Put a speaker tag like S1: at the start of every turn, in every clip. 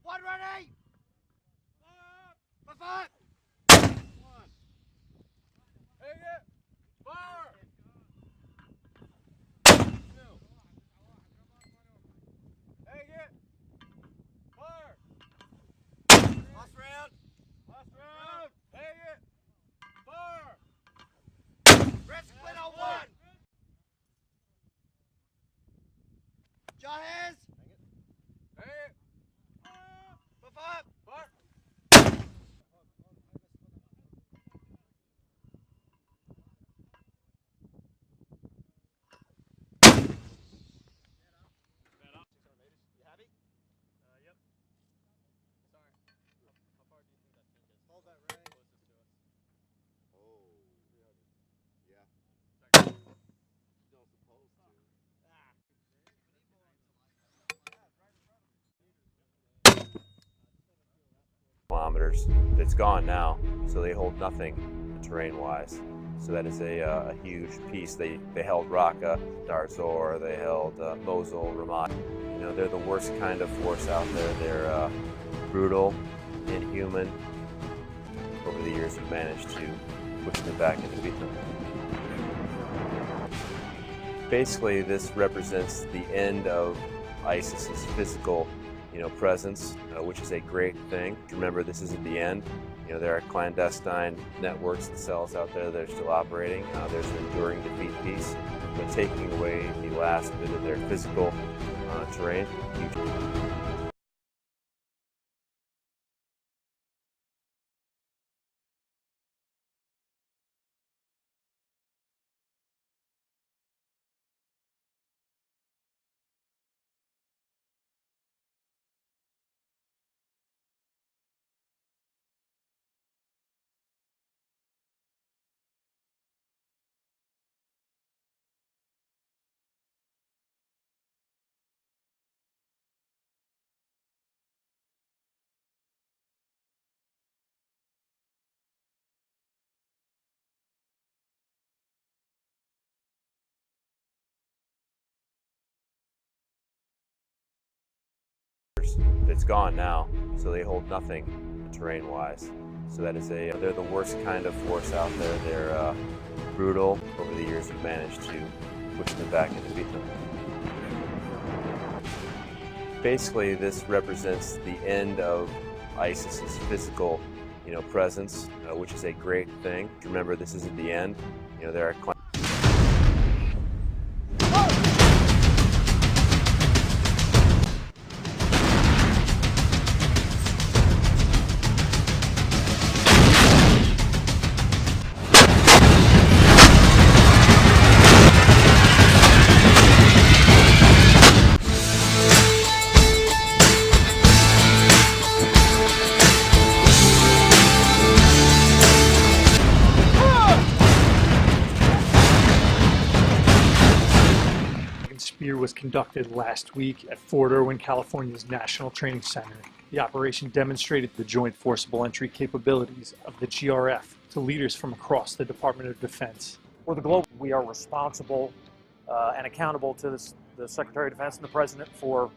S1: One ready! Five! One. Hang it! Fire! Two. Hang it! Fire! Last round! Last round! Hang it! Fire! Red split on one! Jaw hands! Hang it! Five! Fire! You happy? Yep. Sorry. How far do you think that thing is? Hold that ring. Closest to us. Oh. 300. Yeah. You don't suppose to.
S2: Kilometers. It's gone now, so they hold nothing terrain-wise. So that is a huge piece. They held Raqqa, Dar Zor, they held Mosul, Ramadi. You know, they're the worst kind of force out there. They're brutal, inhuman. Over the years, we've managed to push them back and defeat them. Basically, this represents the end of ISIS's physical presence, which is a great thing. Remember, this isn't the end. There are clandestine networks and cells out there that are still operating. There's an enduring defeat piece, but taking away the last bit of their physical terrain. It's gone now, so they hold nothing terrain-wise. So that is they're the worst kind of force out there. They're brutal. Over the years, we've managed to push them back and defeat them. Basically, this represents the end of ISIS's physical, presence, which is a great thing. Remember, this isn't the end. There are
S3: was conducted last week at Fort Irwin, California's National Training Center. The operation demonstrated the joint forcible entry capabilities of the GRF to leaders from across the Department of Defense.
S4: For the globe, we are responsible and accountable to the Secretary of Defense and the President for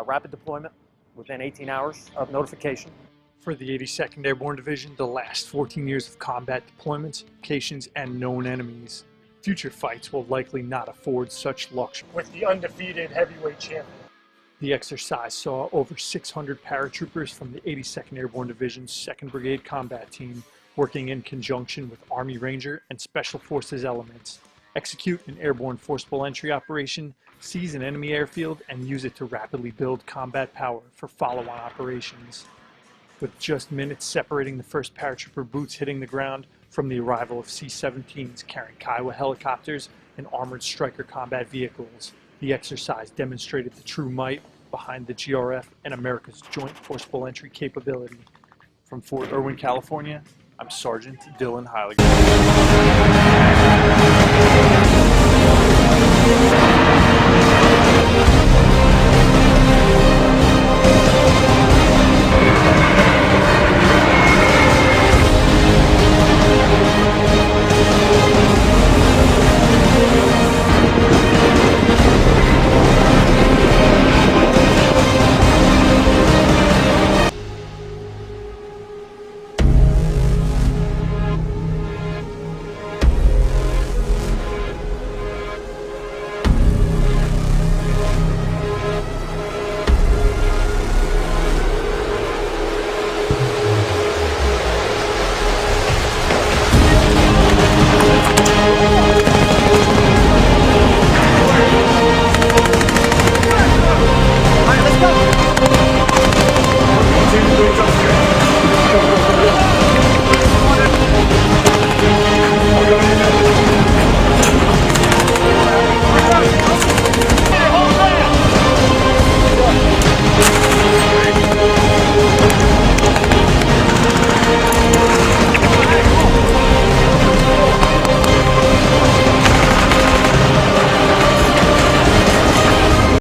S4: rapid deployment within 18 hours of notification.
S3: For the 82nd Airborne Division, the last 14 years of combat deployments, locations, and known enemies. Future fights will likely not afford such luxury.
S5: With the undefeated heavyweight champion.
S3: The exercise saw over 600 paratroopers from the 82nd Airborne Division's 2nd Brigade Combat Team working in conjunction with Army Ranger and Special Forces elements, execute an airborne forcible entry operation, seize an enemy airfield, and use it to rapidly build combat power for follow-on operations. With just minutes separating the first paratrooper boots hitting the ground from the arrival of C-17s carrying Kiowa helicopters and armored Stryker combat vehicles, The exercise demonstrated the true might behind the GRF and America's Joint Forcible Entry capability. From Fort Irwin, California, I'm Sergeant Dylan Heiliger.